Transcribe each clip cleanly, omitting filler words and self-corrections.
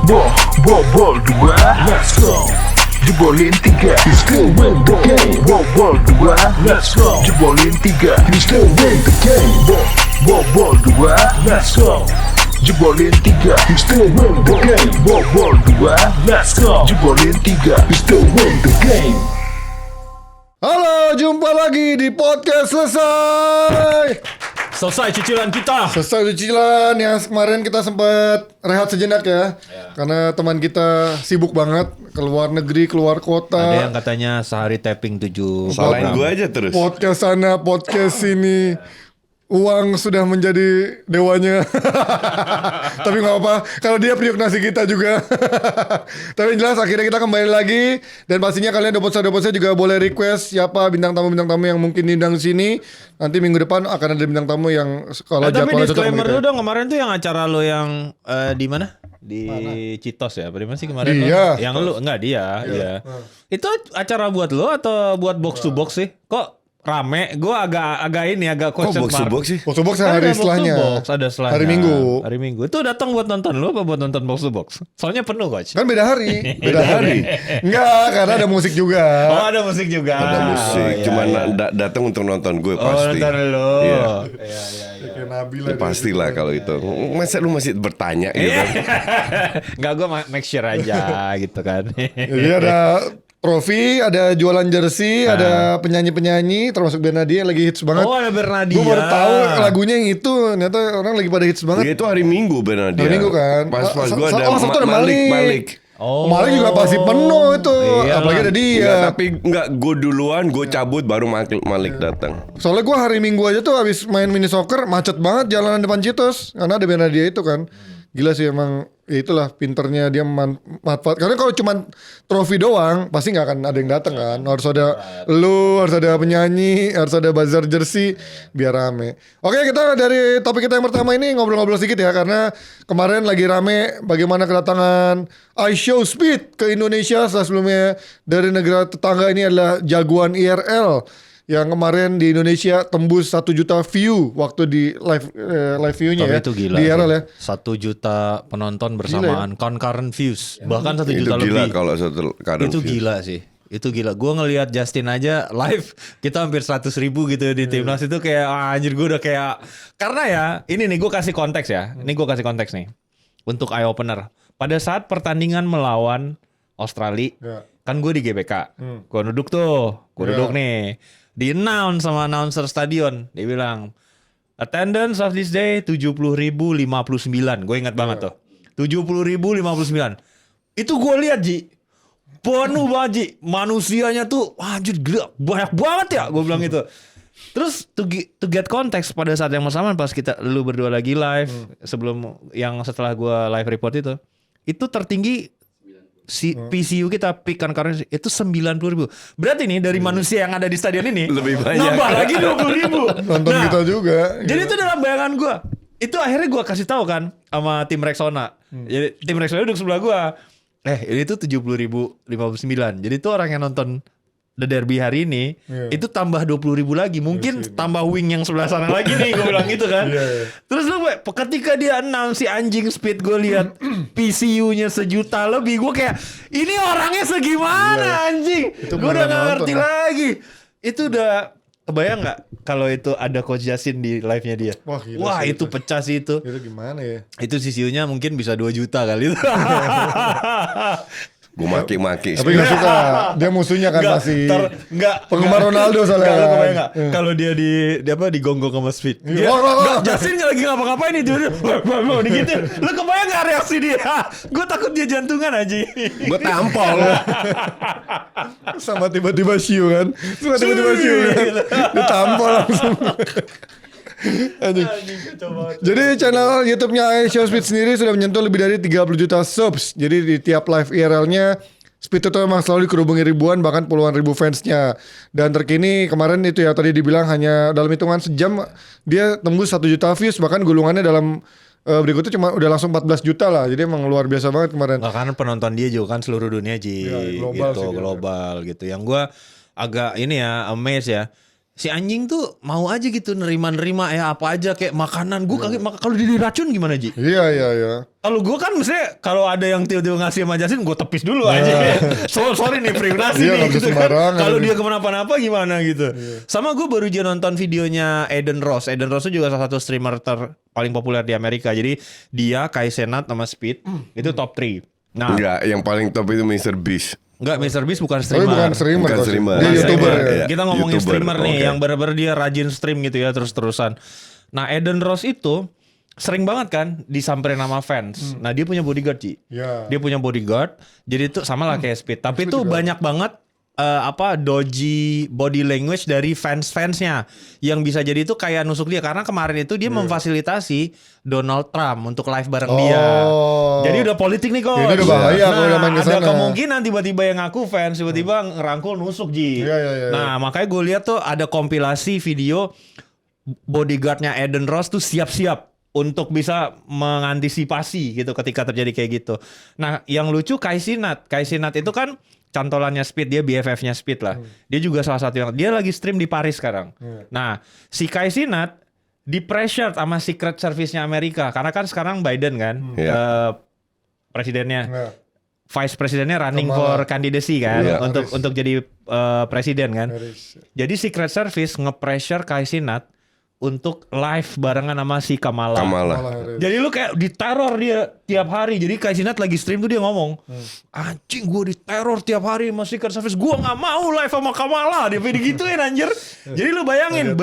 Ball 2, let's go. Jebolin 3, you still win the game. Ball 2, let's go. Jebolin 3, you still win the game. Ball 2, let's go. Jebolin 3, you still win the game. Ball 2, let's go. Jebolin 3, you still win the game. Halo, jumpa lagi di podcast Selesai cicilan kita. Selesai cicilan yang kemarin kita sempat rehat sejenak ya. Karena teman kita sibuk banget keluar negeri, keluar kota. Ada yang katanya sehari tapping 7 Salahin gue aja terus. Podcast sana, podcast sini. Uang sudah menjadi dewanya. Tapi gak apa, kalau dia periuk nasi kita juga. Tapi jelas akhirnya kita kembali lagi. Dan pastinya kalian dopotsa juga boleh request siapa bintang tamu yang mungkin diundang di sini. Nanti minggu depan akan ada bintang tamu yang kalau tapi jadwalnya cocok sama disclaimer kita. dulu dong, kemarin tuh yang acara lo yang di mana? Di Citos ya? Di mana sih kemarin? Dia. Yang lu enggak dia, iya. Itu acara buat lo atau buat box to box sih? Kok rame? Gue agak question Kok box mark. sih? Box to box Kan hari ada box to setelahnya. box, ada setelahnya. Hari Minggu. Hari Minggu. Itu datang buat nonton lo apa buat nonton box to box? Soalnya penuh coach. Kan beda hari. Beda hari. Enggak, karena ada musik juga. Oh ada musik juga. Ada musik, Oh, cuman iya. datang untuk nonton gue Oh pasti. nonton lo. Iya. Iya. Kayak Nabila Ya, pastilah kalau itu. Masa lu masih bertanya gitu? Enggak, gue make sure aja gitu kan. Jadi ada trofi, ada jualan jersey, ada penyanyi-penyanyi, termasuk Bernadie yang lagi hits banget. Oh ada Bernadie. Gue baru tahu lagunya yang itu, ternyata orang lagi pada hits banget. Dia itu hari Minggu benar dia. Hari Minggu kan. Pas gue ada Sabtu ada Malik. Malik. Oh. Malik juga pasti penuh itu, Iyalah. apalagi ada dia. Enggak, tapi enggak, gue duluan, gue cabut baru Malik datang. Soalnya gue hari Minggu aja tuh habis main mini soccer macet banget jalanan depan Citos karena ada Bernadie itu kan. Gila sih emang, ya itulah pinternya dia manfaat. Karena kalau cuma trofi doang pasti nggak akan ada yang datang kan. Harus ada lu, harus ada penyanyi, harus ada bazar jersey biar rame. Oke, kita dari topik kita yang pertama ini ngobrol-ngobrol sedikit ya, karena kemarin lagi rame bagaimana kedatangan iShowSpeed ke Indonesia. Setelah sebelumnya dari negara tetangga ini adalah jagoan IRL yang kemarin di Indonesia tembus 1 juta view waktu di live view-nya ya. Tapi itu gila. Di IRL ya. 1 juta penonton bersamaan concurrent views. Bahkan 1 Itu juta gila lebih. kalau satu kadang. Itu gila sih. Itu gila. Gue ngelihat Justin aja live kita hampir 100.000 gitu di timnas itu kayak anjir, gue udah kayak, karena ya ini nih gue kasih konteks ya. Ini gue kasih konteks nih untuk eye opener. Pada saat pertandingan melawan Australia, kan gue di GBK. Gue duduk nih. Di-announce sama announcer stadion. Dia bilang, attendance of this day 70.059. Gue ingat banget tuh. 70.059. Itu gue lihat Ji. Penuh banget Ji. Manusianya tuh anjir gila, banyak banget ya. Gue bilang gitu. Terus to get konteks pada saat yang bersamaan pas lu berdua lagi live sebelum yang setelah gue live report itu tertinggi PCU kita peak concurrent itu 90.000. Berarti nih dari manusia yang ada di stadion ini Lebih banyak. nambah lagi 20.000. Nonton kita juga. Jadi itu dalam bayangan gue. Itu akhirnya gue kasih tahu kan sama tim Rexona. Jadi tim Rexona duduk sebelah gue. Ini tuh 70.059. Jadi tuh orang yang nonton The Derby hari ini itu tambah 20.000 lagi. Mungkin tambah wing yang sebelah sana lagi nih. Gue bilang gitu kan. Terus lu ketika dia announce si anjing Speed, gue lihat PCU-nya 1 juta lebih. Gue kayak ini orangnya segimana anjing. Gue udah gak ngerti lagi. Itu udah kebayang gak kalau itu ada Coach Justin di live-nya dia? Wah, gila sih itu pecah sih itu. Itu gimana ya? Itu CCU-nya mungkin bisa 2 juta kali itu. Gue maki-maki. Tapi gak suka. Dia musuhnya kan masih Enggak penggemar Ronaldo soalnya. Enggak, lu kebayang gak? Kalau dia digonggong sama Speed. Dia enggak, Justin lagi ngapa-ngapain nih dia. Digituin. Lu kebayang gak reaksi dia? Gue takut dia jantungan aja. Gue tampol. Sama tiba-tiba Shiu kan. Ditampol langsung. Anjing. Jadi channel YouTube-nya iShowSpeed sendiri sudah menyentuh lebih dari 30 juta subs. Jadi di tiap live IRL-nya Speed itu memang selalu dikerubungi ribuan bahkan puluhan ribu fansnya. Dan terkini kemarin itu ya tadi dibilang hanya dalam hitungan sejam dia tembus 1 juta views, bahkan gulungannya dalam berikutnya cuma udah langsung 14 juta lah. Jadi emang luar biasa banget kemarin. Nah, karena penonton dia juga kan seluruh dunia Ya, global gitu, sih dia. global gitu. Yang gue agak ini ya amazed ya. si anjing tuh mau aja gitu nerima ya apa aja kayak makanan. Gue kaget kalau dia diracun gimana Ji? Iya. Kalau gue kan misalnya kalau ada yang tiba-tiba ngasih sama Justin gue tepis dulu aja. Sorry nih privasi Iya, nih nggak bisa gitu kan. sembarangan Kalau ini. dia kenapa-napa gimana gitu. Sama gue baru aja nonton videonya Eden Ross. Eden Ross itu juga salah satu streamer paling populer di Amerika. Jadi dia, Kai Cenat sama Speed itu top 3. Nah, Enggak, yang paling top itu Mr. Beast. enggak, Mr. Beast bukan Tapi streamer. bukan streamer. Bukan pasti. streamer. Dia Bukan YouTuber streamer, ya. iya. Kita ngomongin YouTuber, streamer nih oke. yang bener-bener dia rajin stream gitu ya terus-terusan. Nah, Eden Ross itu sering banget kan disamperin sama fans. Nah, dia punya bodyguard, Ci. Iya. Dia punya bodyguard. Jadi itu sama lah kayak Speed. Tapi itu juga. banyak banget dodgy body language dari fans-fansnya yang bisa jadi itu kayak nusuk dia karena kemarin itu dia memfasilitasi Donald Trump untuk live bareng dia. Jadi udah politik nih kok. Ini udah bahaya kalau udah main ke ada sana. kemungkinan tiba-tiba yang ngaku fans tiba-tiba ngerangkul nusuk Ji. Iya. Nah makanya gue lihat tuh ada kompilasi video bodyguardnya Eden Ross tuh siap-siap untuk bisa mengantisipasi gitu ketika terjadi kayak gitu. Nah yang lucu Kai Cenat itu kan cantolannya Speed, dia BFF-nya Speed lah. Dia juga salah satu yang dia lagi stream di Paris sekarang. Nah, si Kai Cenat di pressure sama Secret Service-nya Amerika karena kan sekarang Biden kan presidennya. Iya. Vice presidennya running Kamala. for candidacy kan Iya. untuk jadi presiden kan. Harris. Jadi Secret Service nge-pressure Kai Cenat untuk live barengan sama si Kamala. Kamala. Harris. Jadi lu kayak diteror dia tiap hari. Jadi Kai Cenat lagi stream tuh dia ngomong, anjing gue diteror tiap hari sama Secret Service. Gue nggak mau live sama Kamala. Dia digituin anjir. Jadi lu bayangin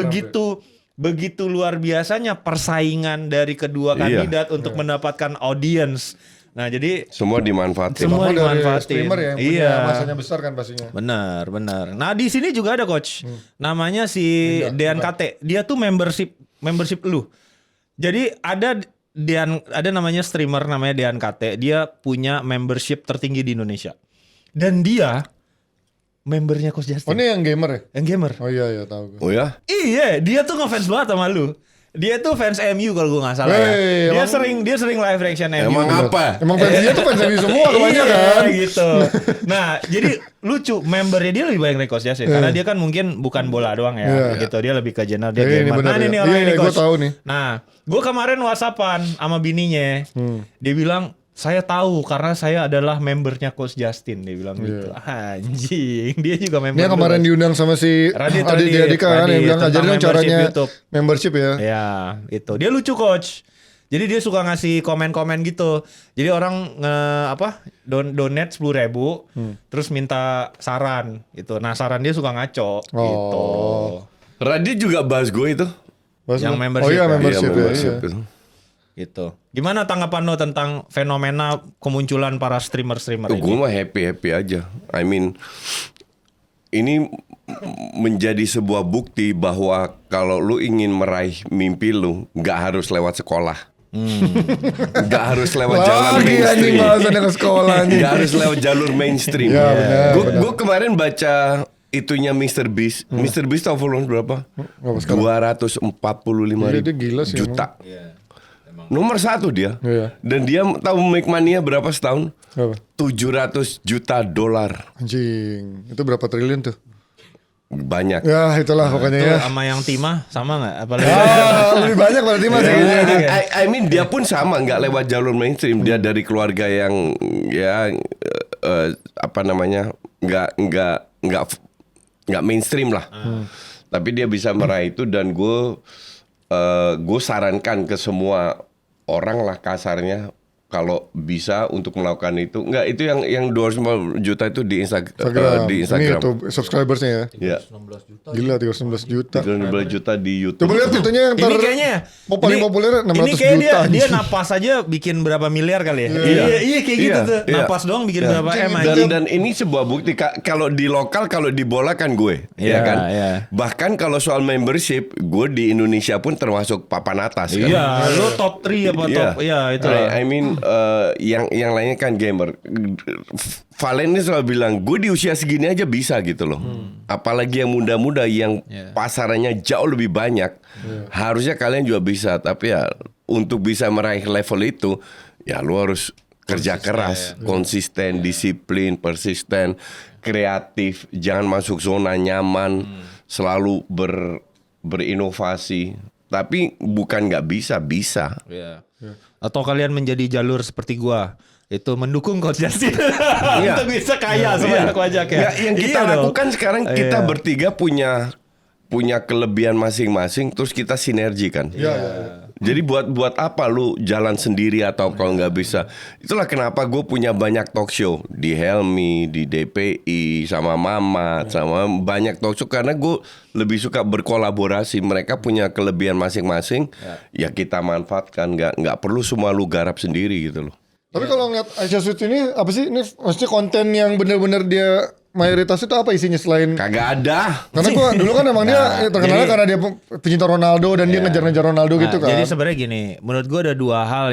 begitu luar biasanya persaingan dari kedua Iya. kandidat untuk mendapatkan audience. Nah jadi Semua dimanfaatin. Semua Sama dari dimanfaatin. streamer ya yang punya Iya. masanya besar kan pastinya. Benar. Nah di sini juga ada coach, namanya si Dean KT. Dia tuh membership lu. Jadi ada namanya streamer namanya Dean KT. Dia punya membership tertinggi di Indonesia. Dan dia membernya Coach Oh Justin. ini yang gamer ya? Yang gamer. Oh iya tahu gue. Oh ya? Iya, dia tuh ngefans banget sama lu. Dia tuh fans MU kalau gue nggak salah ya. Wey, Dia sering live reaction MU. Emang apa? Emang fansnya tuh fans MU semua kebanyakan. Iya gitu. Nah jadi lucu membernya dia lebih banyak dari Coach Justin karena dia kan mungkin bukan bola doang ya Iya. gitu. Dia lebih ke general dia Iya, ini gamer. benar Nah ya. ini orang Iya, ini gue Coach. tahu nih. Nah gue kemarin WhatsAppan sama bininya. Dia bilang saya tahu karena saya adalah membernya Coach Justin. Dia bilang gitu. Anjing dia juga member. Ini yang kemarin lu, Coach. diundang sama si Radit, Adi Dika kan Radit, yang bilang tentang ajarin dong membership caranya YouTube. membership ya. Ya, itu. Dia lucu coach. Jadi dia suka ngasih komen-komen gitu. Jadi orang donate 10.000 terus minta saran gitu. Nah, saran dia suka ngaco gitu. Radit juga bahas gue itu. Yang membership Oh iya ya? membership, Iya, ya. membership Iya. itu. Gitu. Gimana tanggapan lo tentang fenomena kemunculan para streamer-streamer Gue ini? mah happy aja. I mean, ini menjadi sebuah bukti bahwa kalau lu ingin meraih mimpi lu, nggak harus lewat sekolah, nggak harus lewat jalan Lagi anjing mainstream, bahasannya ke sekolah anjing. nggak harus lewat jalur mainstream. Ya, benar, Gue kemarin baca itunya Mr. Beast. Mr. Beast tahu followers berapa? Berapa sekarang? 245 Iya, dia gila sih juta. Nomor 1 dia. Iya. Dan dia tahu make money-nya berapa setahun? Berapa? 700 juta dolar. Anjing, itu berapa triliun tuh? Banyak. Ya itulah pokoknya Itu ya. sama yang Timah sama nggak? Apalagi Lebih banyak berarti mas Iya. kayaknya. I mean dia pun sama, nggak lewat jalur mainstream. Dia dari keluarga yang ya apa namanya, nggak mainstream lah. Tapi dia bisa meraih itu, dan gue sarankan ke semua orang lah kasarnya, kalau bisa untuk melakukan itu. Enggak, itu yang 200 juta itu di Instagram. di Ini Instagram. YouTube subscribersnya ya. Ya. Gila 319 juta. 312 juta di YouTube. Coba lihat itunya yang ini kayaknya paling ini- populer 600 ini kayak juta. dia anjing. napas aja bikin berapa miliar kali ya. Iya kayak gitu Iya, tuh. iya. Napas doang bikin berapa M aja. Dan ini sebuah bukti, kalau di lokal, kalau di bola kan gue, Iya, ya kan. iya. Bahkan kalau soal membership, gue di Indonesia pun termasuk papan atas kan. Iya, lu top 3 apa top? Iya, itu lah. I mean yang lainnya kan gamer. Valen ini selalu bilang, gue di usia segini aja bisa gitu loh. Apalagi yang muda-muda yang pasarannya jauh lebih banyak. Harusnya kalian juga bisa. Tapi ya untuk bisa meraih level itu, ya lu harus kerja keras, konsisten, disiplin, persisten, kreatif, jangan masuk zona nyaman. selalu berinovasi. Tapi bukan nggak bisa. Iya. Atau kalian menjadi jalur seperti gua, itu mendukung Coach Justin. Iya. Untuk bisa kaya sebanyak wajah ya. Yang kita Iya dong. lakukan sekarang kita Iya. bertiga punya kelebihan masing-masing, terus kita sinergi kan. Jadi buat apa lu jalan sendiri atau kalau nggak bisa? Itulah kenapa gue punya banyak talk show di Helmi, di DPI, sama Mamat, sama banyak talk show karena gue lebih suka berkolaborasi. Mereka punya kelebihan masing-masing, ya kita manfaatkan. Nggak perlu semua lu garap sendiri gitu loh. Tapi kalau ngeliat Asia Suite ini apa sih? Ini maksudnya konten yang benar-benar dia mayoritas itu apa isinya selain? Kagak ada. Karena gua dulu kan emang dia terkenalnya karena dia pecinta Ronaldo dan dia ngejar-ngejar Ronaldo gitu kan. Jadi sebenarnya gini, menurut gua ada dua hal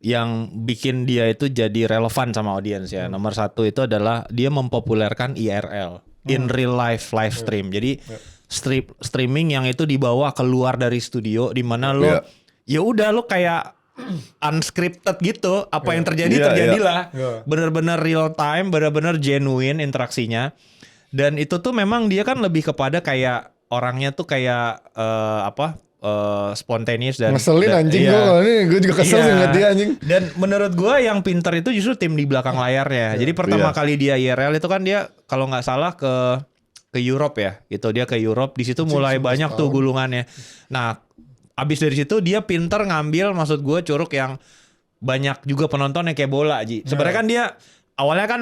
yang bikin dia itu jadi relevan sama audiens ya. Nomor satu itu adalah dia mempopulerkan IRL, in real life live stream. Jadi streaming yang itu dibawa keluar dari studio di mana lo ya udah lo kayak unscripted gitu, apa yang terjadi terjadilah. Bener-bener real time, bener-bener genuine interaksinya. Dan itu tuh memang dia kan lebih kepada kayak orangnya tuh kayak spontaneous dan ngeselin anjing gue juga kesel sih ngeliat dia anjing. Dan menurut gue yang pinter itu justru tim di belakang layarnya. Jadi pertama kali dia IRL itu kan dia kalau nggak salah ke Europe ya, gitu dia ke Europe. Di situ mulai banyak tuh gulungannya. Nah, abis dari situ dia pinter ngambil, maksud gue curug yang banyak juga penontonnya kayak bola Ji. Sebenarnya kan dia awalnya kan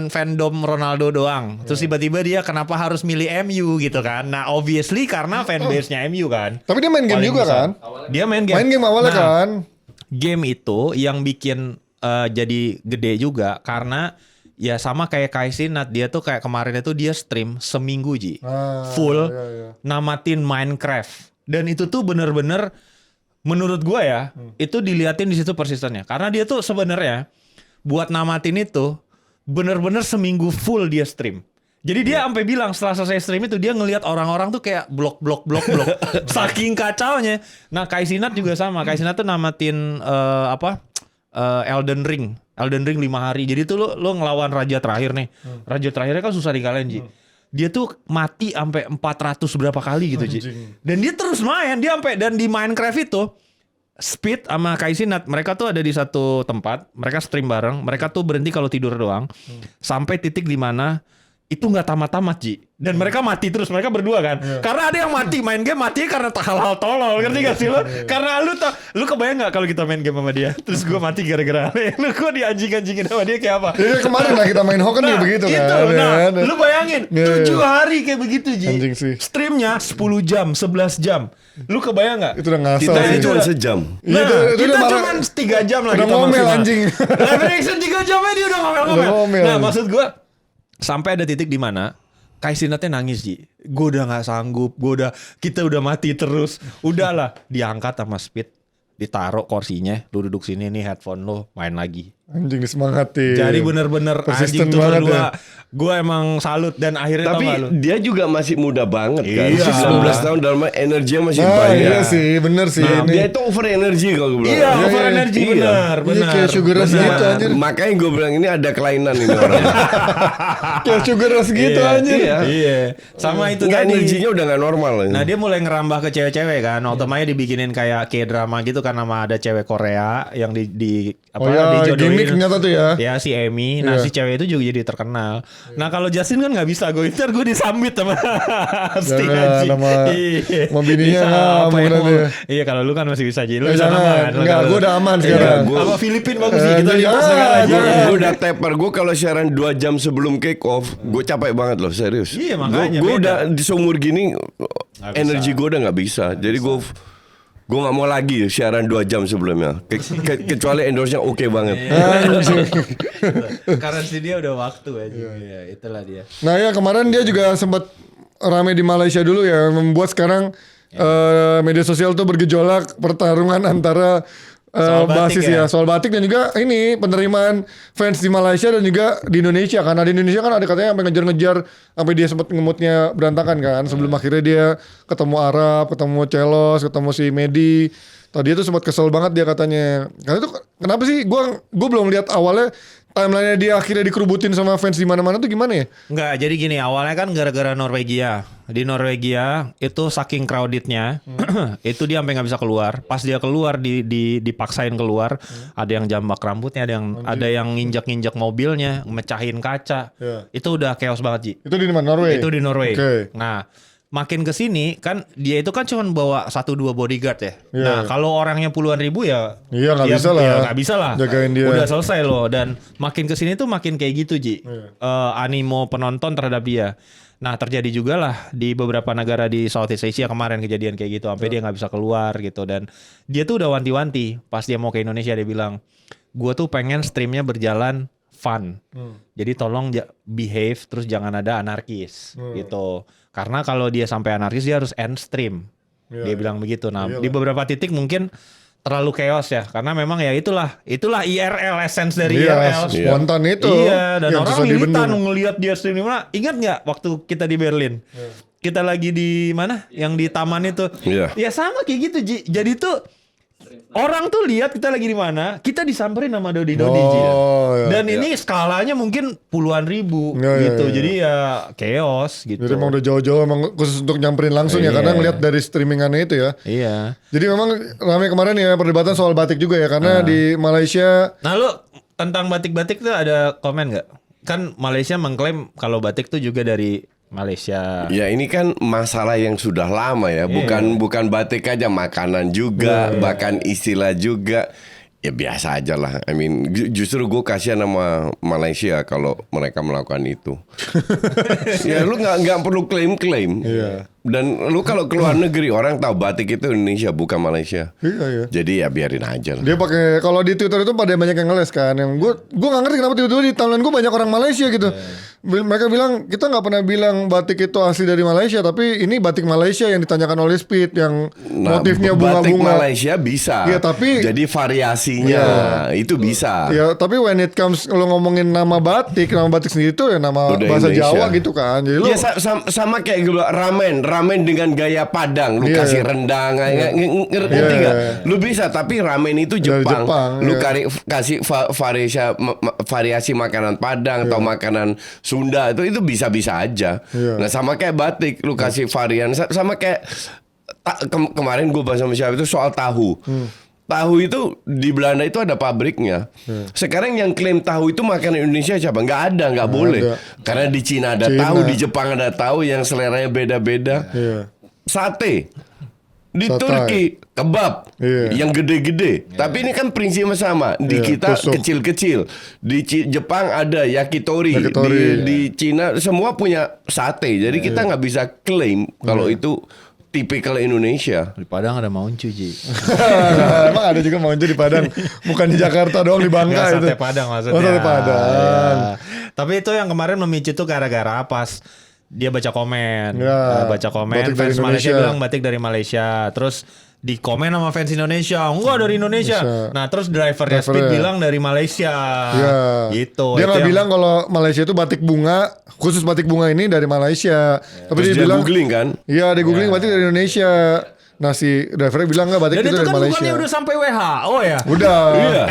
fandom Ronaldo doang. Terus tiba-tiba dia kenapa harus milih MU gitu kan. Nah obviously karena fanbase-nya MU kan. Tapi dia main game Paling juga besar. kan? Dia main game. Main game awalnya kan. Game itu yang bikin jadi gede juga karena ya sama kayak Kai Cenat, dia tuh kayak kemarin itu dia stream seminggu Ji. Full namatin Minecraft. Dan itu tuh bener-bener menurut gua ya, itu diliatin di situ persistennya. Karena dia tuh sebenarnya buat namatin itu bener-bener seminggu full dia stream. Jadi dia sampai bilang setelah selesai stream itu dia ngelihat orang-orang tuh kayak blok. Saking kacaunya. Nah, Kai Cenat juga sama. Kai Cenat tuh namatin Elden Ring 5 hari. Jadi tuh lo ngelawan raja terakhir nih. Raja terakhirnya kan susah dikalahin, Ji. Dia tuh mati sampai 400 berapa kali gitu, Ji. Dan dia terus main, dia sampai dan di Minecraft itu Speed sama Kai Cenat, mereka tuh ada di satu tempat, mereka stream bareng, mereka tuh berhenti kalau tidur doang. Sampai titik di mana itu nggak tamat-tamat Ji. Dan mereka mati terus, mereka berdua kan. Karena ada yang mati, main game mati karena hal-hal tolol, ngerti gak sih lo? Karena lu kebayang gak kalau kita main game sama dia, terus gue mati gara-gara lu gue dianjing-anjingin sama dia kayak apa? Jadi kemarin lah kita main Hokan juga begitu kan. Nah, lu bayangin 7 hari kayak begitu Ji. Anjing sih. Streamnya 10 jam, 11 jam. Lu kebayang gak? Itu udah ngasal Kita sih. cuma sejam. Nah, itu kita udah cuma 3 jam lah udah kita ngomel, maksimal. anjing. Live reaction 3 jamnya dia udah ngomel-ngomel. Udah ngomel. Nah, maksud gue sampai ada titik di mana Kai Cenatnya nangis Ji. Gue udah gak sanggup, kita udah mati terus. Udahlah, diangkat sama Speed, ditaruh kursinya, lu duduk sini nih headphone lu, main lagi. Anjing disemangatin. Jadi bener-bener Persisten anjing tuh banget berdua. ya. Gue emang salut dan akhirnya Tapi tau gak lu? dia juga masih muda banget kan. Iya. 19 tahun dalam energinya masih Ah banyak. iya sih, bener sih Nah, ini. dia itu over energy kalau gue bilang. Iya, over iya. energy Iya. benar. Iya, kayak sugar rush benar. gitu, anjir. Makanya gue bilang ini ada kelainan ini orang. Kayak sugar rush gitu Iya, anjir. Iya. Sama itu Nggak, tadi. energinya udah gak normal. Nah dia mulai ngerambah ke cewek-cewek kan. Otomatis dibikinin kayak K-drama gitu kan, sama ada cewek Korea yang Oh ya, dijodohin. gimmick ternyata tuh ya. Ya si Amy. Nah si cewek itu juga jadi terkenal. Nah kalau Justin kan gak bisa. Ntar gue disambit sama Sting Jangan, Haji. sama- sama bininya Bisa nggak, apa mau yang nanti mau- ya. Iya kalau lu kan masih bisa Ji. Lu bisa Jangan, aman. enggak, gue udah aman Iya, sekarang. sama Filipin bagus sih. Kita Jangan, lihat negara aja. jangan. Gue udah taper. Gue kalau siaran 2 jam sebelum kick off, gue capek banget loh, serius. Iya, makanya Gue beda. udah di seumur gini, bisa. energi gue udah nggak bisa. Jadi gue nggak mau lagi siaran 2 jam sebelumnya. Kecuali endorse-nya oke banget. Karena sih dia udah waktu aja. Iya, itulah dia. Nah ya kemarin dia juga sempat rame di Malaysia dulu ya, membuat sekarang media sosial tuh bergejolak pertarungan antara Soal batik basis ya? soal batik dan juga ini penerimaan fans di Malaysia dan juga di Indonesia. Karena di Indonesia kan ada katanya sampai ngejar-ngejar sampai dia sempat ngemutnya berantakan kan sebelum akhirnya dia ketemu Arab, ketemu Celos, ketemu si Medi. Tadi itu sempat kesel banget dia katanya. Karena itu kenapa sih? Gue belum lihat awalnya timelinenya dia akhirnya dikerubutin sama fans di mana-mana tuh gimana ya? Enggak, jadi gini, awalnya kan gara-gara Norwegia. di Norwegia itu saking crowdednya, itu dia sampai nggak bisa keluar. Pas dia keluar dipaksain keluar, ada yang jambak rambutnya, ada yang nginjak mobilnya, mecahin kaca. Itu udah chaos banget, Ji. Itu di mana? Norway. Itu di Norway. Okay. Nah, makin ke sini kan dia itu kan cuma bawa 1-2 bodyguard ya. Nah, kalau orangnya puluhan ribu ya nggak bisa lah. Ya nggak bisa lah. Jagain dia. Udah selesai loh, dan makin ke sini tuh makin kayak gitu, Ji. Animo penonton terhadap dia. Nah, terjadi juga lah di beberapa negara di Southeast Asia kemarin kejadian kayak gitu, sampai dia nggak bisa keluar gitu. Dan dia tuh udah wanti-wanti pas dia mau ke Indonesia, dia bilang, gue tuh pengen streamnya berjalan fun. Jadi tolong behave, terus jangan ada anarkis gitu. Karena kalau dia sampai anarkis dia harus end stream. Dia bilang begitu. Nah, di beberapa titik mungkin terlalu chaos ya, karena memang ya itulah IRL, essence dari IRL. Spontan itu. Iya, dan orang militan ngelihat dia stream di mana. Ingat nggak waktu kita di Berlin? Kita lagi di mana? Yang di taman itu. Ya sama kayak gitu, Ji. Jadi tuh orang tuh lihat kita lagi di mana, kita disamperin sama Dodi Ji. Dan ini skalanya mungkin puluhan ribu gitu. Jadi ya chaos gitu. Jadi emang udah jauh-jauh emang khusus untuk nyamperin langsung ya, karena ngelihat dari streamingannya itu ya. Iya. Jadi memang ramai kemarin ya perdebatan soal batik juga ya, karena di Malaysia. Nah, lu tentang batik-batik tuh ada komen nggak? Kan Malaysia mengklaim kalau batik tuh juga dari Malaysia. Ya ini kan masalah yang sudah lama ya, bukan batik aja, makanan juga, bahkan istilah juga. Ya biasa aja lah. I mean, justru gue kasihan sama Malaysia kalau mereka melakukan itu. Ya lu nggak perlu klaim-klaim. Dan lu kalau keluar negeri orang tahu batik itu Indonesia bukan Malaysia. Iya. Jadi ya biarin aja lah. Dia pakai, kalau di Twitter itu pada banyak yang ngeles kan. Yang gue nggak ngerti kenapa tiba-tiba di timeline gue banyak orang Malaysia gitu. Mereka bilang kita nggak pernah bilang batik itu asli dari Malaysia, tapi ini batik Malaysia yang ditanyakan oleh Speed yang motifnya bunga-bunga. Batik Malaysia bisa. Iya, tapi jadi variasinya itu bisa. Ya tapi when it comes lo ngomongin nama batik sendiri itu ya nama udah bahasa Indonesia. Jawa gitu kan. Jadi ya sama kayak gitu, ramen dengan gaya Padang, lu kasih rendang, ngerti nggak? Lu bisa, tapi ramen itu Jepang, lu kasih variasi makanan Padang atau makanan Sunda, itu bisa aja. Nah sama kayak batik, lu kasih varian, sama kayak kemarin gue bahas sama siapa itu soal tahu. Tahu itu di Belanda itu ada pabriknya. Sekarang yang klaim tahu itu makanan Indonesia siapa? Nggak ada, nggak boleh. Karena di Cina ada tahu, di Jepang ada tahu yang seleranya beda-beda. Sate. Di Turki kebab yang gede-gede. Tapi ini kan prinsipnya sama. Di kita kecil-kecil. Di Jepang ada yakitori. Di Cina semua punya sate. Jadi kita nggak bisa klaim kalau itu tipikal Indonesia. Di Padang ada mauncu, Ji. Emang ada juga mauncu di Padang. Bukan di Jakarta doang, di Bangka itu. Sate Padang maksudnya. Sate Padang. Tapi itu yang kemarin memicu tuh gara-gara pas dia baca komen. Baca komen fans Malaysia bilang batik dari Malaysia. Terus di komen sama fans Indonesia, enggak dari Indonesia. Nah terus drivernya Speed bilang dari Malaysia. Gitu. Dia nggak bilang kalau Malaysia itu batik bunga, khusus batik bunga ini dari Malaysia. Tapi terus dia bilang googling kan? Iya, dia googling batik dari Indonesia. Nah si drivernya bilang nggak batik itu dari kan Malaysia. bukannya udah sampai WHO ya? Udah.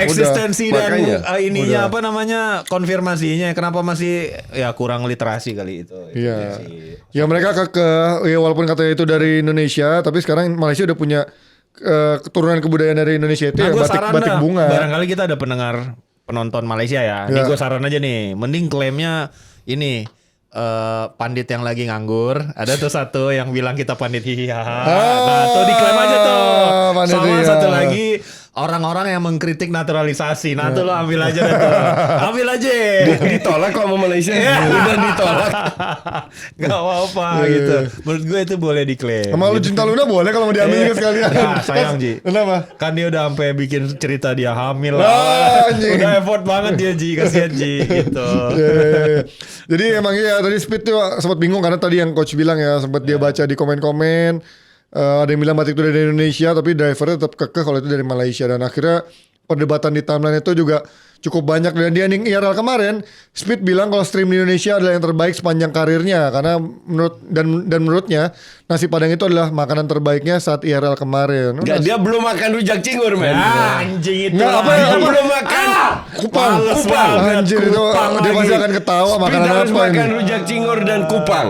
Eksistensi dan ininya Udah. apa namanya konfirmasinya, kenapa masih ya kurang literasi kali itu? Iya. Ya mereka ya walaupun katanya itu dari Indonesia, tapi sekarang Malaysia udah punya keturunan kebudayaan dari Indonesia itu ya batik bunga. Barangkali kita ada penonton Malaysia ya. Ini gue saran aja nih, mending klaimnya ini. Pandit yang lagi nganggur, ada tuh satu yang bilang kita pandit hihiha. Nah tuh diklaim aja tuh. Sama satu lagi orang-orang yang mengkritik naturalisasi. Nah tuh lo ambil aja deh tuh. Ambil aja. Ditolak kok sama Malaysia. Udah ditolak. Gak apa-apa gitu. Menurut gue itu boleh diklaim. Sama lu Cinta Luna boleh kalau mau diambil juga sekalian. Nah, sayang Ji. Kenapa? Kan dia udah sampai bikin cerita dia hamil lah. Udah effort banget dia Ji, kasihan Ji gitu. Jadi emang iya tadi Speed tuh sempat bingung karena tadi yang coach bilang ya, sempat dia baca di komen-komen ada yang bilang batik itu dari Indonesia tapi drivernya tetap kekeh kalau itu dari Malaysia, dan akhirnya perdebatan di timeline itu juga cukup banyak. Dan di ending IRL kemarin Speed bilang kalau stream di Indonesia adalah yang terbaik sepanjang karirnya karena menurutnya nasi Padang itu adalah makanan terbaiknya saat IRL kemarin. Dia belum makan rujak cingur men. Anjing itu. Nggak, apa belum makan kupang. Anjir itu dia pasti akan ketawa makanan harus apa makan ini. rujak cingur dan kupang.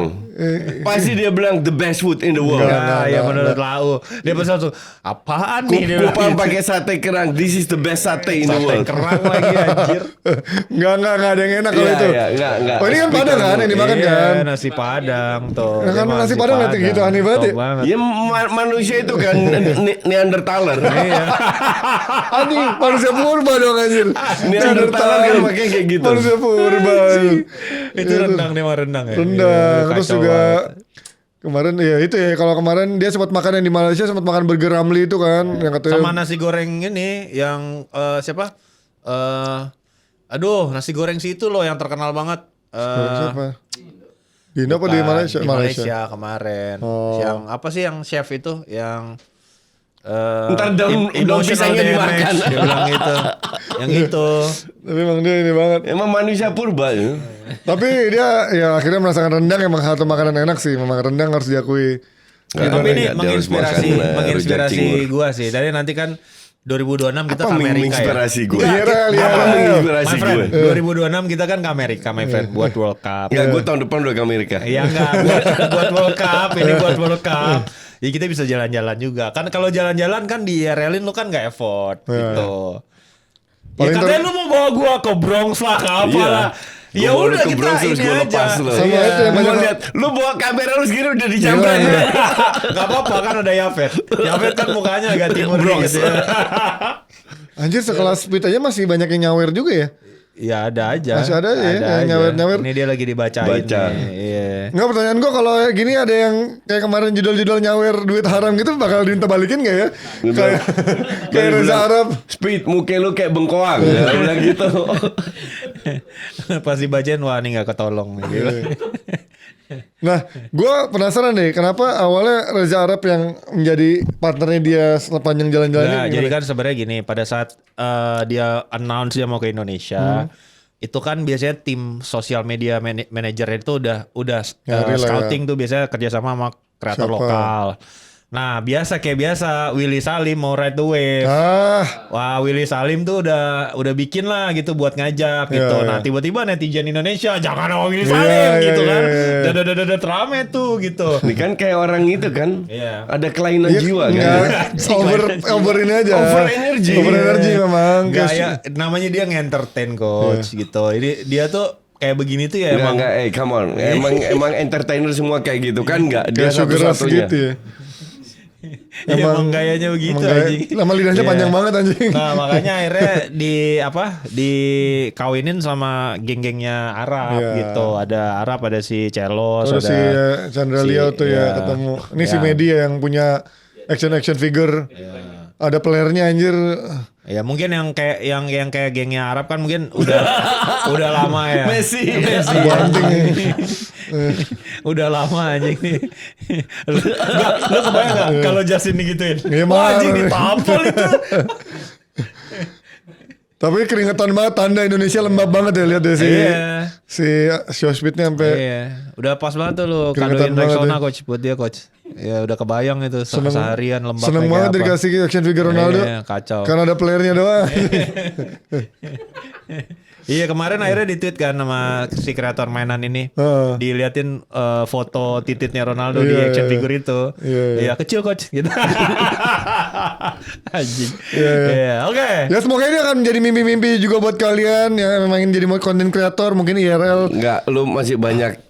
Pasti dia bilang the best food in the world. Ya menurut Lau. Dia pesan tuh, apaan nih? Dia bilang Kupang gitu. pakai sate kerang. This is the best sate in the Sate world. kerang lagi anjir. Enggak ada yang enak kalau Iya, itu. iya, enggak. Oh ini kan Padang kan yang dimakan Iya, kan. nasi Padang tuh. Nah, kan Dia nasi Padang nanti gitu, aneh banget Top ya. banget. Ya manusia itu kan Neanderthaler. Iya. Anjing manusia purba dong anjir. Neanderthaler kan makanya kayak gitu. Manusia purba. Itu rendang nih mah rendang ya. Rendang. Iya, Terus kacau juga banget. kemarin ya itu ya kalau kemarin dia sempat makan yang di Malaysia sempat makan burger Ramly itu kan yang katanya Sama nasi goreng ini yang siapa? Aduh, nasi goreng si itu loh yang terkenal banget. siapa? Di Indo apa di Bukan, Malaysia? Di Malaysia kemarin. Oh. Yang apa sih yang chef itu yang Ntar daun emotional pisangnya damage, dimakan. dia bilang itu. Yang itu. Tapi emang dia ini banget. Emang manusia purba ya. Tapi dia ya akhirnya merasakan rendang emang satu makanan enak sih. Memang rendang harus diakui. Ya, tapi ini Dia harus menginspirasi makan, menginspirasi rujak cingur. gua sih. Dari nanti kan 2026 kita Apa ke Amerika ya. menginspirasi gue? Iya, iya. Apa menginspirasi My friend, gue? 2026 kita kan ke Amerika, my friend, buat World Cup. Ya gue tahun depan udah ke Amerika. Iya enggak, buat World Cup, ini buat World Cup. Ya kita bisa jalan-jalan juga. Kan kalau jalan-jalan kan di IRL-in lu kan nggak effort gitu. Ya Paling katanya lu mau bawa gua ke Bronx lah, ke apa Iya. lah. Ya Gua bawa lu udah ke kita Bronx terus ini gua aja. lepas lu. Sama Iya. itu yang Mau banyak- lihat, lu bawa kamera lu segini udah dicamkan. Gila, iya. Gak apa-apa kan ada Yafet. Yafet kan mukanya agak timur Bronx. gitu ya. Anjir sekelas Speed aja masih banyak yang nyawer juga ya. Ya ada aja. Masih ada ya, yang aja. nyawer-nyawer. Ini dia lagi dibacain. Baca. Nih. Iya. Enggak pertanyaan gue kalau gini ada yang kayak kemarin judul-judul nyawer duit haram gitu bakal diminta balikin gak ya? Kayak Dia Reza bilang, Arab. Speed, muka lu kayak bengkoang. Dia bilang gitu. Pas dibacain wah ini gak ketolong. Gitu. Nah, gue penasaran deh kenapa awalnya Reza Arab yang menjadi partnernya dia sepanjang jalan-jalan Nah, ini. jadi kan sebenarnya gini, pada saat dia announce dia mau ke Indonesia, itu kan biasanya tim sosial media manager itu udah Nyari lah ya. scouting tuh biasanya kerjasama sama kreator Siapa? lokal. Nah, kayak biasa Willy Salim mau ride the wave. Ah, Wah, Willy Salim tuh udah bikin lah gitu buat ngajak gitu. Iya, Nah, iya. tiba-tiba netizen Indonesia jangan sama Willy Iya, Salim iya, gitu iya, kan. iya. Dadah rame tuh gitu. Ini kan kayak orang itu kan. Iya. Ada kelainan iya, jiwa kan. enggak, over ini aja. Over energy. Over energy memang. Gaya namanya dia nge-entertain coach gitu. Ini dia tuh kayak begini tuh ya emang. Enggak, come on. Emang entertainer semua kayak gitu kan enggak? Dia Kayak sugar rush satu-satunya. gitu ya. Emang gayanya begitu anjing. Lama lidahnya Iya. panjang banget anjing. Nah makanya akhirnya dikawinin sama geng-gengnya Arab Iya. gitu. Ada Arab, ada si Celos, Terus ada si Chandra Leo tuh ya iya. ketemu. Ini si Ya. media yang punya action figure. Ada playernya anjir. Ya mungkin yang kayak gengnya Arab kan mungkin udah lama ya. Messi. Banting nih. Udah lama anjing nih. Lu kebayang gak kalau Justin digituin? Iya, Wah anjing mana? ditampol itu. Tapi keringetan banget, tanda Indonesia lembab banget ya lihat deh Iya. si Showspeednya sampai Iya. Udah pas banget tuh lu Keringetan kadoin banget Rexona ya. coach buat dia coach. Ya udah kebayang itu seharian lembab seneng kayak banget apa. dikasih action figure Ronaldo. Iya, kacau. Karena ada playernya doang. Iya kemarin akhirnya di-tweet kan sama si kreator mainan ini. Heeh. Diliatin foto tititnya Ronaldo di Iya, action iya. figure itu. Iya, iya. Iya kecil coach gitu. Anjing. Iya, iya. Iya, oke. Ya semoga ini akan menjadi mimpi-mimpi juga buat kalian yang memang ingin jadi konten kreator mungkin IRL. Enggak, lu masih banyak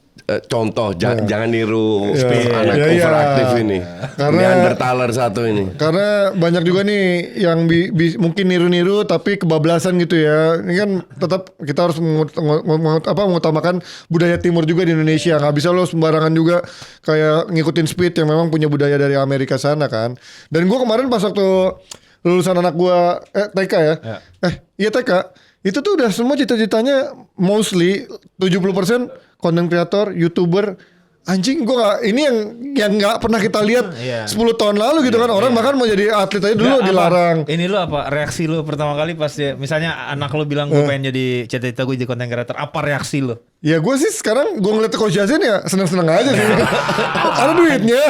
contoh. Jangan niru anak Iya, iya. overaktif ini. Karena- Neanderthaler satu ini. Karena banyak juga nih yang mungkin niru-niru tapi kebablasan gitu ya. Ini kan tetap kita harus mengutamakan budaya timur juga di Indonesia. Nggak bisa lo sembarangan juga kayak ngikutin Speed yang memang punya budaya dari Amerika sana kan. Dan gue kemarin pas waktu lulusan anak gue TK ya. Iya TK. Itu tuh udah semua cita-citanya mostly 70% content creator, YouTuber. Anjing gue gak, ini yang gak pernah kita lihat Iya. 10 tahun lalu gitu kan. Orang bahkan mau jadi atlet aja dulu Nggak, apa, dilarang. Ini lu apa reaksi lu pertama kali pas dia misalnya anak lu bilang gue pengen jadi cita-cita gue jadi content creator, apa reaksi lu? Ya gue sih sekarang gue ngeliat Coach Yasin ya seneng-seneng aja sih. Ada duitnya.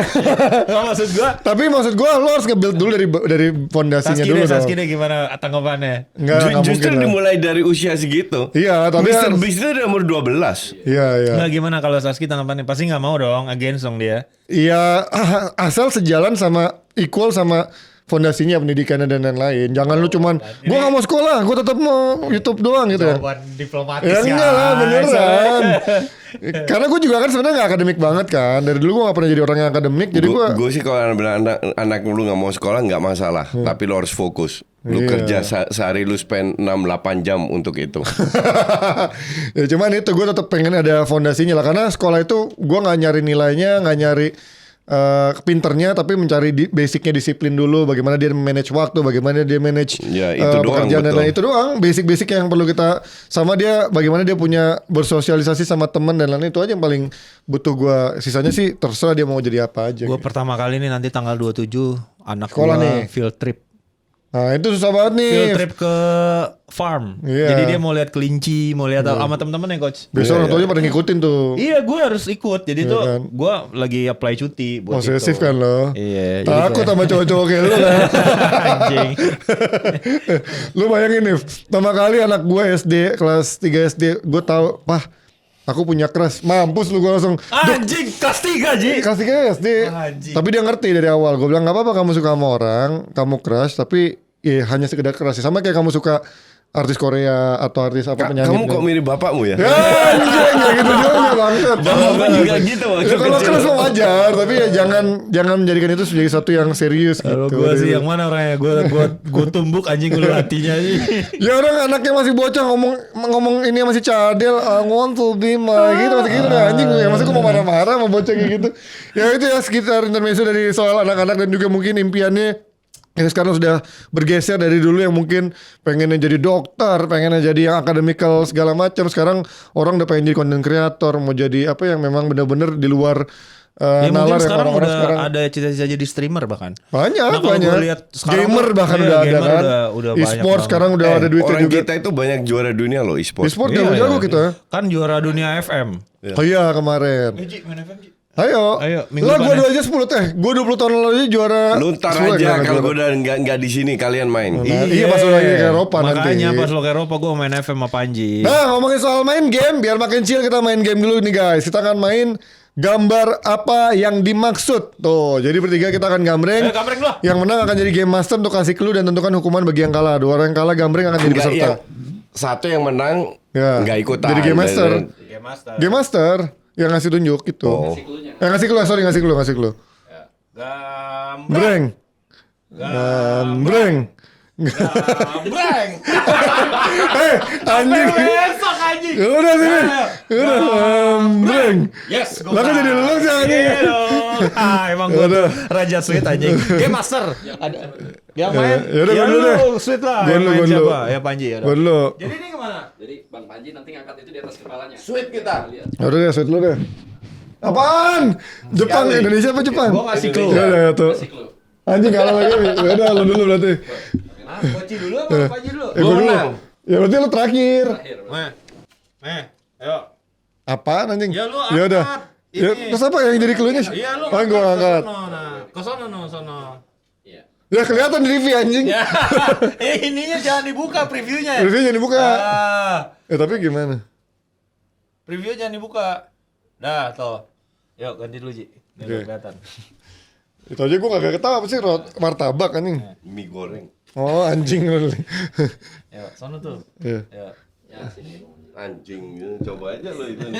Maksud gua Tapi maksud gue lo harus nge-build dulu dari fondasinya dulu. Saski deh gimana tanggapannya? Enggak Justru mungkin lah. dimulai dari usia segitu. Iya, tapi Mr. harus- Beast itu udah umur 12. Iya. Nggak, gimana kalau Saski tanggapannya? Pasti nggak mau dong, against dong dia. Iya, asal sejalan sama equal sama fondasinya, pendidikannya dan lain-lain. Jangan lu cuman gue gak mau sekolah, gue tetap mau YouTube doang gitu ya. Jawaban diplomatis Ya enggak lah, beneran. Karena gue juga kan sebenarnya gak akademik banget kan. Dari dulu gue gak pernah jadi orang yang akademik. Jadi gue Gue sih kalau anak lu gak mau sekolah nggak masalah, tapi lu harus fokus. Lu Iya. kerja sehari lu spend 6-8 jam untuk itu. ya cuman itu gue tetap pengen ada fondasinya lah. Karena sekolah itu gue gak nyari nilainya, gak nyari pinternya, tapi mencari basicnya disiplin dulu. Bagaimana dia manage waktu, bagaimana dia manage Ya, itu doang, pekerjaan dan betul. lain. Itu doang basic-basic yang perlu kita. Sama dia bagaimana dia punya bersosialisasi sama teman dan lain. Itu aja yang paling butuh gue. Sisanya sih terserah dia mau jadi apa aja Gue gitu. pertama kali nih nanti tanggal 27 anak Sekolah gua nih. field trip. Nah itu susah banget nih. Field trip ke farm. Iya. Jadi dia mau lihat kelinci, mau lihat sama temen-temen ya coach. Besok orang tuanya pada ngikutin tuh. Iya, gue harus ikut. Jadi Iya tuh kan? gue lagi apply cuti buat Posesif itu. kan lo. Iya. jadi Takut kayak- sama cowok-cowok kayak lu kan. Anjing. Lu bayangin nih, pertama kali anak gue SD kelas 3 SD, gue tahu, "Pah, aku punya crush." Mampus lu, gue langsung Anjing, kelas 3 Ji. kelas 3 SD. Anjing. Tapi dia ngerti dari awal. Gue bilang, "Gak apa-apa kamu suka sama orang, kamu crush, tapi ya hanya sekedar crush. Sama kayak kamu suka artis Korea atau artis apa penyanyi." Kamu kok mirip bapakmu ya? Ya anjing, gak gitu juga banget. Bapak juga gitu waktu Ya kalau kecil. crush mah wajar, tapi ya jangan menjadikan itu sebagai satu yang serius Kalau gitu. gue sih yang mana orangnya? Gue tumbuk anjing gue hatinya sih. Ya orang anaknya masih bocah ngomong ini masih cadel, I want to be my gitu masih gitu deh anjing. Ya maksudnya gue mau marah-marah sama bocah kayak gitu. Ya itu ya sekitar intermezzo dari soal anak-anak dan juga mungkin impiannya yang sekarang sudah bergeser dari dulu yang mungkin pengennya jadi dokter, pengennya jadi yang akademikal segala macam. Sekarang orang udah pengen jadi content creator, mau jadi apa yang memang benar-benar di luar Ya mungkin nalar yang sekarang orang-orang udah sekarang. ada cita-cita jadi streamer bahkan. Banyak, Nah, kalau banyak. gua lihat sekarang Gamer tuh, bahkan iya, udah ada gamer kan. udah banyak E-sport banget. sekarang udah ada duitnya Orang juga. kita itu banyak juara dunia loh e-sport. E-sport Iya, jago-jago iya. kita. Kan juara dunia FM. Oh iya kemarin. Ayo. Ayo, minggu Lah depan gue ya. aja 10 gue 20 tahun lalu aja juara. Lu ntar 10 aja kan kalau juara. gue udah nggak di sini kalian main. Nah, iya pas lu lagi ke Eropa nanti. Makanya pas lo ke Eropa gue main FM sama Panji. Nah ngomongin soal main game, biar makin chill kita main game dulu nih guys. Kita akan main gambar apa yang dimaksud. Tuh, jadi bertiga kita akan gambreng. Gambreng lo. Yang menang akan jadi game master untuk kasih clue dan tentukan hukuman bagi yang kalah. Dua orang yang kalah gambreng akan jadi Nggak, peserta. satu yang menang Ya. nggak ikutan. Jadi game master. Game Master. Game master yang ngasih tunjuk gitu. Oh. Ngasih clue, sorry ngasih clue. Gambreng. Gambreng. Gambreng. Anjing. Besok anjing. Udah sini. Udah gambreng. Yes, gue Lah kan jadi lu sih anjing. Emang gue Udah. Raja Sweet anjing. Game Master. Ada. Yang main. Yaudah, gua dulu deh. Sweet lah. Gua Yang dulu, main gua dulu. siapa? Ya Panji ya. Gua dulu. Jadi ini kemana? Jadi Bang Panji nanti ngangkat itu di atas kepalanya. Sweet kita. Lihat. Udah deh, set lu deh. Apaan? Jepang, Sekali. Indonesia apa Jepang? Gue ngasih clue. Ya udah ya tuh. Kasih clue. Anjing kalah lagi. Ya udah lu dulu berarti. Koci dulu apa Panji dulu? Ya gua dulu. menang. Ya berarti lu terakhir. Terakhir. Ayo. Apaan anjing? Ya lu Ya udah. angkat. Ya, Ini. terus apa yang jadi clue-nya? Iya lu. Oh, gua angkat. Ke sono sono. Iya. Ya kelihatan di TV anjing. Ya. Ininya jangan dibuka previewnya. Review jangan dibuka. Ah. Tapi gimana? Preview jangan dibuka. Dah, toh. Yuk ganti dulu, Ji. Biar Oke. kelihatan. Itu aja gua kagak ketawa apa sih martabak anjing. Mie goreng. Oh anjing lu. Yuk, sono tuh. Iya. Yuk. Ya sini. Anjing, coba aja lo itu. Bang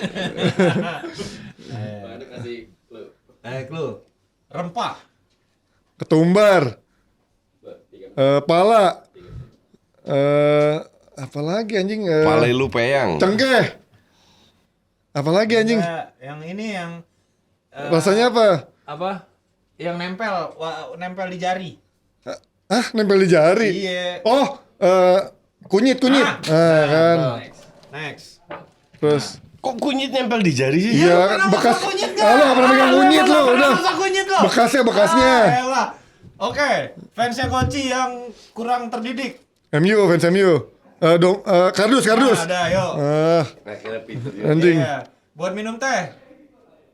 Ade kasih clue. Clue. Rempah. Ketumbar. Dua, tiga. Pala. Apalagi anjing? Palai lu peyang. Cengkeh. Apalagi anjing? Yang ini yang Rasanya apa? apa? Yang nempel di jari. Ah, nempel di jari. Iya. Oh, kunyit. Kan. Next. Terus Kok kunyit nempel di jari sih? iya kan bekas. Ah, lu nggak pernah megang kunyit lu, udah. kunyit lo. Bekasnya. Oke, fansnya Koci yang kurang terdidik. MU, fans MU. Kardus. Nah, ada, yuk. Anjing. Iya. Buat minum teh.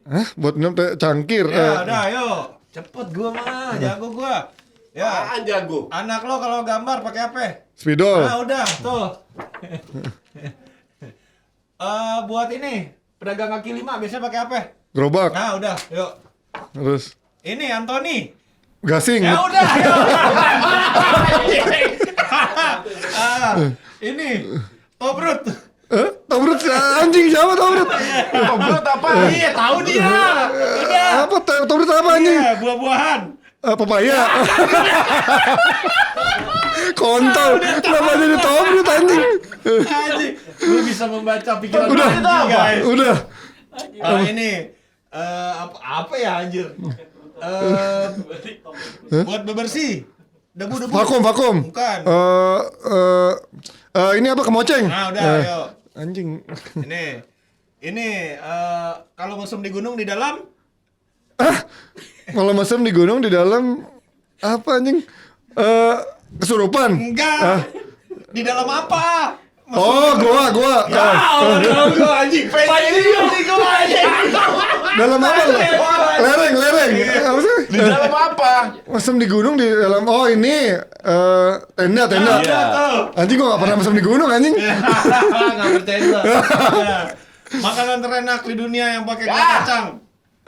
Hah? Buat minum teh cangkir. Ya, udah, yuk. Cepet gua mah, jago gua. Ya. Apaan jago? Anak lo kalau gambar pakai apa? Spidol. Nah, udah, tuh. Buat ini, pedagang kaki lima biasanya pakai apa? Gerobak. Nah, udah, yuk. Terus Ini Anthony. gasing. Ya udah, yuk. Ini Tobrut. Tobrut anjing siapa Tobrut? Tobrut apa? Iya, tahu dia. Udah. Apa Tobrut apa anjing? Iya, buah-buahan. Pepaya. Kontol. Kenapa jadi Tobrut anjing? Anjing, lu bisa membaca pikiran Udah. orang, guys. Udah. Ini apa ya anjir? Buat bebersih. Debu-debu. Vakum. Bukan. Ini apa kemoceng? Nah, udah, ayo. Anjing. Ini kalau mesum di gunung di dalam Kalau mesem di gunung di dalam apa anjing? Kesurupan. enggak. Di dalam apa? Oh, gua. Gua anjing gua anjing. Dalam apa lo? Lereng. Apa sih? Di dalam apa? Mesem di gunung di dalam. Oh, ini tenda. Iya. Anjing gua gak pernah mesem di gunung anjing. Enggak bercanda. Ya. Makanan terenak di dunia yang pakai kuah kacang.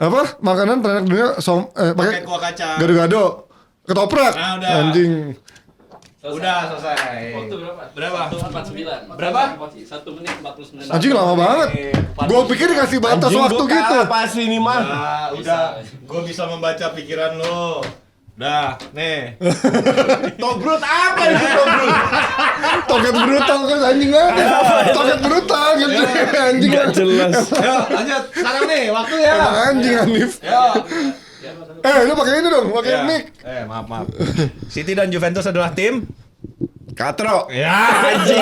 Apa? Makanan terenak dunia Pakai pakai kuah kacang. gado-gado. Ketoprak. Nah, udah. Anjing. Udah selesai. Waktu berapa? Berapa? 1:49. Berapa? 1 menit 49. Anjing lama banget. Gua pikir dikasih batas Anjing, waktu gua gitu. kalah pas ini mah. Nah, udah. Gue bisa membaca pikiran lo. Dah, nih. Tobrut apa itu Tobrut? Toket brutal kan anjing aja. Toket brutal gitu. Anjing. Gak jelas. Yo, lanjut. Sekarang nih, waktu ya. Emang anjing Hanif. Yo. Lu pakai ini dong, pakai Ya. mic. Maaf. City dan Juventus adalah tim. Katro. Ya, anjing.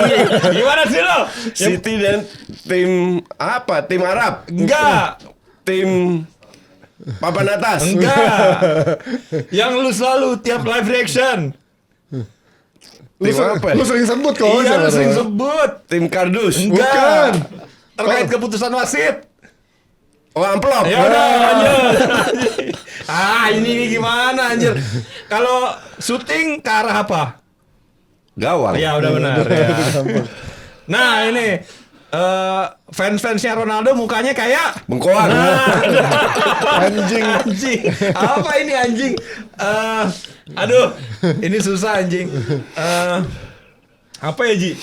Gimana sih lo? City dan tim apa? Tim Arab? Enggak. Tim papan atas? Enggak. Yang lu selalu tiap live reaction. Tim apa? Lu sering sebut kok. Iya, lu sekarang. sering sebut. Tim kardus? Enggak. Bukan. Terkait keputusan wasit. Oh amplop? Ya udah, lanjut. Ini gimana anjir? Kalau syuting ke arah apa? Gawang? Ya udah benar. Ya. Nah ini fans-fansnya Ronaldo mukanya kayak Bengkoang? Anjing. anjing. Apa ini anjing? Aduh, ini susah anjing. Apa ya Ji?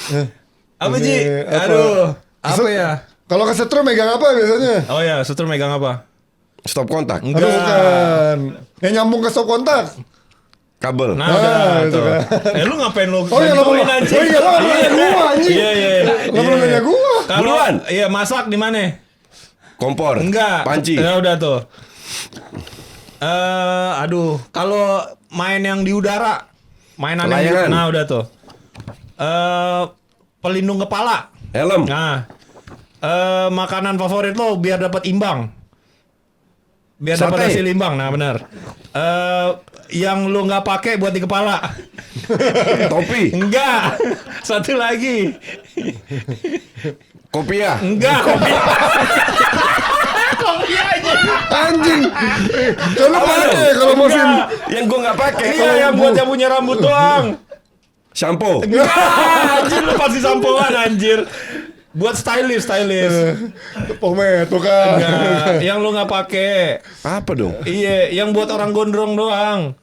Apa Ji? Ini apa? Aduh, apa ya? Kalau kesetrum megang apa biasanya? Oh ya, sutur megang apa? Stop kontak? Aduh bukan. Yang nyambung ke stop kontak. Kabel? Nah, udah itu tuh. kan. Lu ngapain lu? Oh iya, lo bantuin, belum. anjing? Oh iya, lo belum nanya gua anjing. Iya. Lo belum nanya gua. Kalau Buruan. iya masak di mana? Kompor? Enggak. Panci? Ya udah tuh. Aduh, kalau main yang di udara, mainan yang Layangan. nah udah tuh. Pelindung kepala. Helm? Nah. Makanan favorit lo biar dapat imbang. Biar dapat Sate. hasil imbang. Nah, benar. Yang lu nggak pakai buat di kepala. Topi? Enggak. Satu lagi. Kopiah? Enggak, kopi. Anjing. Kalau pakai kalau musim. Yang gua nggak pakai? Iya, yang buat yang punya rambut doang. Shampoo? Anjir, lu pasti sampoan anjir. Buat stylist. Pomade bukan. Enggak, yang lu nggak pakai. Apa dong? Iya, yang buat orang gondrong doang.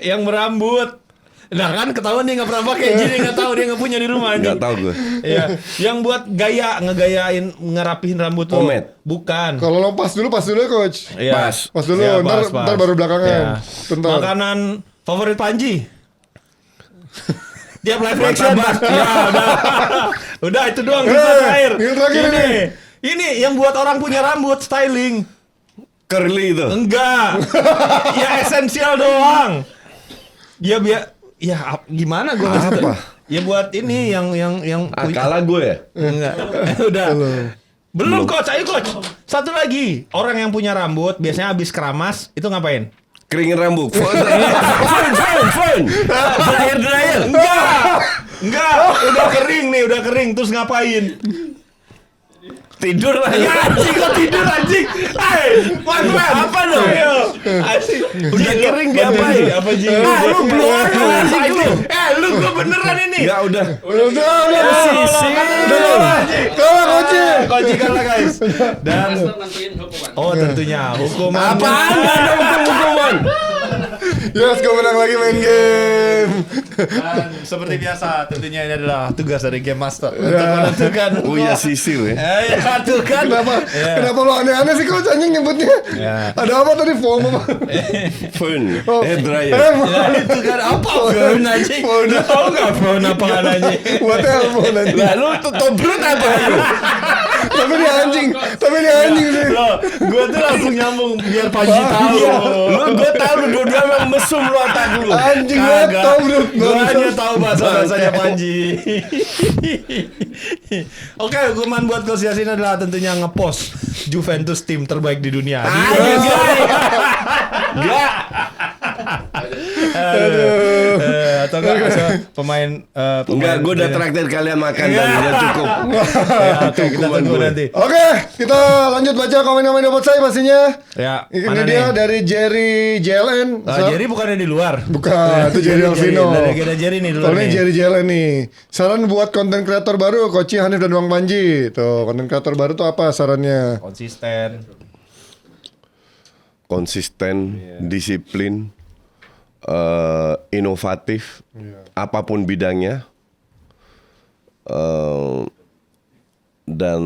Yang berambut. Nah kan ketahuan dia nggak pernah pakai, jadi nggak tahu dia nggak punya di rumah anjing. Nggak tahu gue. Iya, yang buat ngegayain, ngerapihin rambut lo. Pomade. Bukan. Kalau lo pas dulu ya coach. Iya. Pas dulu, Iya, ntar baru belakangan. Bentar. Makanan favorit Panji. Tiap live reaction. Ya udah itu doang sisa terakhir. yang terakhir ini. Ini yang buat orang punya rambut styling. Curly itu? Enggak. Ya esensial doang. Gimana gua ngasih tau? Apa? Ya buat ini yang Kalah gue ya? enggak. Udah. Belum coach, ayo coach. Satu lagi. Orang yang punya rambut biasanya habis keramas itu ngapain? Keringin rambut. Fun. Dryer. Enggak, udah kering terus ngapain? Tidur lah. Anjing kok tidur anjing. Apa dong? Anjing. Udah kering diapain? Apa Jing? Lu blur lu anjing lu. Lu gua beneran ini. Enggak udah. Kalah Koci. Koci kalah guys. Dan Master nentuin hukuman. oh tentunya hukuman. Apaan ada hukuman? Yes, gue menang lagi main game. Dan seperti biasa tentunya ini adalah tugas dari Game Master untuk menentukan. Oh iya sisil ya. Ya tuh kan. Kenapa lu aneh-aneh sih Coach anjing nyebutnya? Ya. Ada apa tadi foam apa? Fun. Oh. Dryer. Ya itu kan apa phone anjing? Lu tau gak phone apaan anjing? Buat telepon anjing. Lah lu tobrut apa lu? Tapi dia anjing sih. Loh, gue tuh langsung nyambung biar Panji tahu. Lu gue tahu lu dua-dua emang mesum lu otak lu. Anjing Kagak. banget tau bro. Gue hanya tahu bahasa-bahasanya Panji. Oke, hukuman buat Coach Yasin adalah tentunya ngepost Juventus tim terbaik di dunia. Enggak. Atau enggak pemain Enggak, gue udah traktir kalian makan dan udah cukup. Oke, kita tunggu nanti. Oke, kita lanjut baca komen-komen dapat saya pastinya. Ya, Ini mana dia nih? dari Jerry JLN. Jerry bukannya di luar. Bukan, itu Jerry Alvino. Dari Jerry nih dulu Soalnya nih. Jerry JLN nih. Saran buat konten kreator baru, Koci, Hanif dan Bang Panji. Tuh, konten kreator baru tuh apa sarannya? Konsisten. Disiplin, inovatif, apapun bidangnya, dan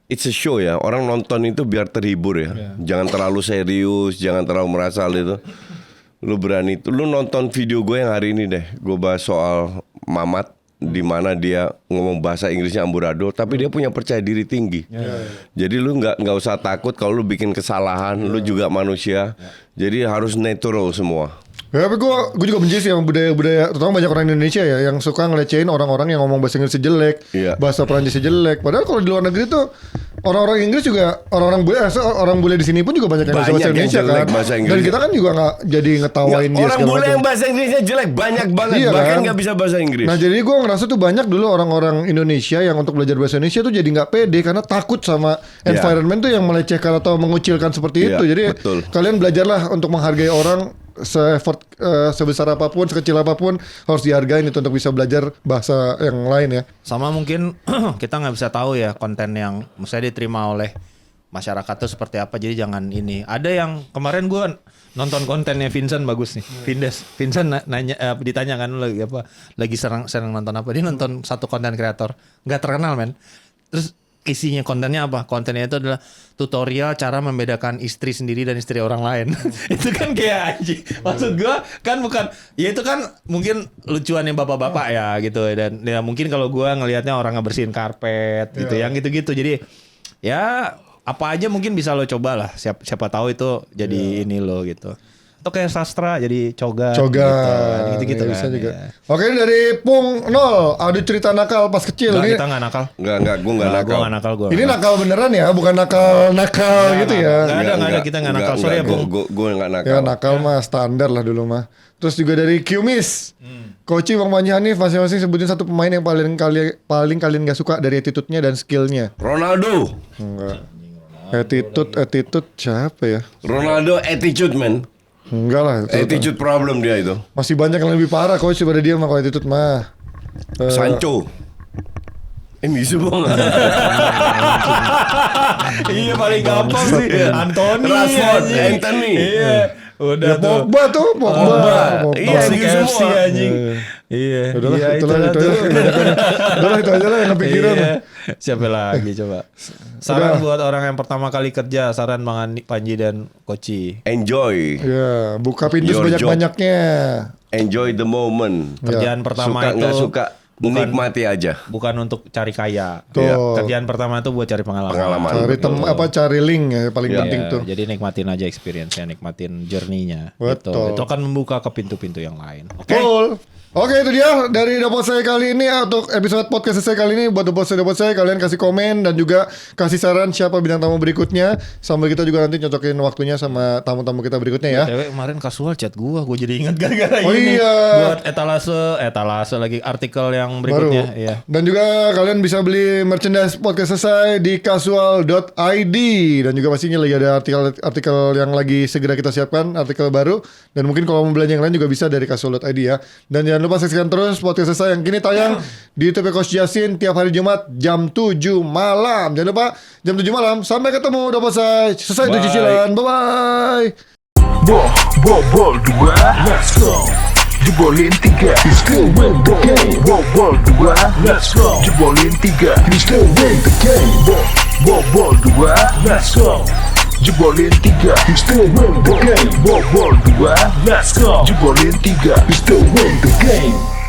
it's a show ya. Orang nonton itu biar terhibur ya. Jangan terlalu serius, jangan terlalu merasa itu. Lu berani, lu nonton video gue yang hari ini deh. Gue bahas soal Mamat, di mana dia ngomong bahasa Inggrisnya amburadul, tapi dia punya percaya diri tinggi. Jadi lu nggak usah takut kalau lu bikin kesalahan, lu juga manusia. Jadi harus natural semua. Ya, tapi gue juga benci sih sama budaya-budaya, terutama banyak orang Indonesia ya yang suka ngelecehin orang-orang yang ngomong bahasa Inggris jelek, Iya. bahasa Perancis jelek. Padahal kalau di luar negeri tuh orang-orang Inggris juga orang bule di sini pun juga banyak yang bisa Banyak bahasa yang Indonesia jelek kan. bahasa Inggris. Dan kita kan juga nggak jadi ngetawain dia Orang segala bule macam. yang bahasa Inggrisnya jelek banyak banget, Iya bahkan kan? nggak bisa bahasa Inggris. Nah jadi gue ngerasa tuh banyak dulu orang-orang Indonesia yang untuk belajar bahasa Indonesia tuh jadi nggak pede karena takut sama environment tuh yang melecehkan atau mengucilkan seperti Iya, itu. Jadi betul. kalian belajarlah untuk menghargai orang se-effort sebesar apapun, sekecil apapun harus dihargain itu untuk bisa belajar bahasa yang lain ya. Sama mungkin kita nggak bisa tahu ya konten yang misalnya diterima oleh masyarakat tuh seperti apa. Jadi jangan ini. Ada yang kemarin gue nonton kontennya Vincent bagus nih. Vincent nanya ditanya kan lagi apa? Lagi senang nonton apa? Dia nonton satu konten kreator nggak terkenal men. Terus isinya kontennya apa? Kontennya itu adalah tutorial cara membedakan istri sendiri dan istri orang lain. Itu kan kayak anjing. Maksud gua kan bukan ya itu kan mungkin lucuannya bapak-bapak ya gitu, dan ya mungkin kalau gua ngelihatnya orang ngebersihin karpet gitu yang gitu-gitu. Jadi ya apa aja mungkin bisa lo coba lah. Siapa tahu itu jadi ini lo gitu. Atau kayak sastra jadi coga gitu-gitu Ya, kan. bisa juga. Ya. Oke, dari Pung 0, ada cerita nakal pas kecil. Nggak, Ini kita nggak nakal. Enggak, gue enggak nakal. Gua nggak nakal gua. ini nakal beneran ya, bukan nakal gitu ya. Nggak ada, kita nggak nakal. Sorry ya, Bung. Gue enggak nakal. Ya nakal mah standar lah dulu mah. Terus juga dari Qmis, Koci, Bang Panji, Hanif masing-masing sebutin satu pemain yang paling kalian gak suka dari attitude-nya dan skill-nya. Ronaldo. Enggak. Attitude siapa ya? Ronaldo attitude man. Enggak lah. Attitude problem dia itu. Masih banyak yang lebih parah Coach daripada dia mah kalau attitude mah. Sancho. Ini semua. Iya paling gampang sih. Anthony. Rashford, anjing. Anthony. Iya. Udah Ya, tuh. Pogba tuh, Pogba. Iya, Toxic gitu FC semua. anjing. Iya. Udahlah, Iya, itu aja. tuh. Udahlah, itu aja lah yang kepikiran. Iya. Siapa lagi coba? Saran buat orang yang pertama kali kerja, saran Bang Panji dan Koci. Enjoy. Ya, buka pintu Your sebanyak-banyaknya. Enjoy the moment. Kerjaan pertama Suka itu nggak suka nikmati aja. bukan untuk cari kaya. Tuh. Ya, kerjaan pertama tuh buat cari pengalaman. Cari link ya paling penting tuh. Jadi nikmatin aja experience-nya, nikmatin journey-nya. Betul. Gitu. Itu akan membuka ke pintu-pintu yang lain. Oke. Cool. Oke, itu dia dari Dapot Saya kali ini. Untuk episode podcast saya kali ini, buat Dapot saya kalian kasih komen dan juga kasih saran siapa bintang tamu berikutnya, sambil kita juga nanti nyocokin waktunya sama tamu-tamu kita berikutnya ya. Cewek kemarin kasual chat gua jadi ingat gara-gara Oh ini. iya. Buat etalase lagi artikel yang berikutnya. Baru. Iya. Dan juga kalian bisa beli merchandise podcast selesai di casual.id, dan juga pastinya lagi ada artikel yang lagi segera kita siapkan, artikel baru, dan mungkin kalau mau belanja yang lain juga bisa dari casual.id ya. Dan jangan lupa saksikan terus podcast selesai yang kini tayang di YouTube Coach Jasin tiap hari Jumat jam 7 malam. Jangan lupa jam 7 malam. Sampai ketemu, udah selesai itu cicilan. Bye bye. Ball 2, let's go. Jebolin 3, you still win the game. Ball 2, let's go. Jebolin 3, you still win the game. Ball 2, let's go. Jebolin 3, you still win the game. Ball 2, let's go. Jebolin 3, you still win the game.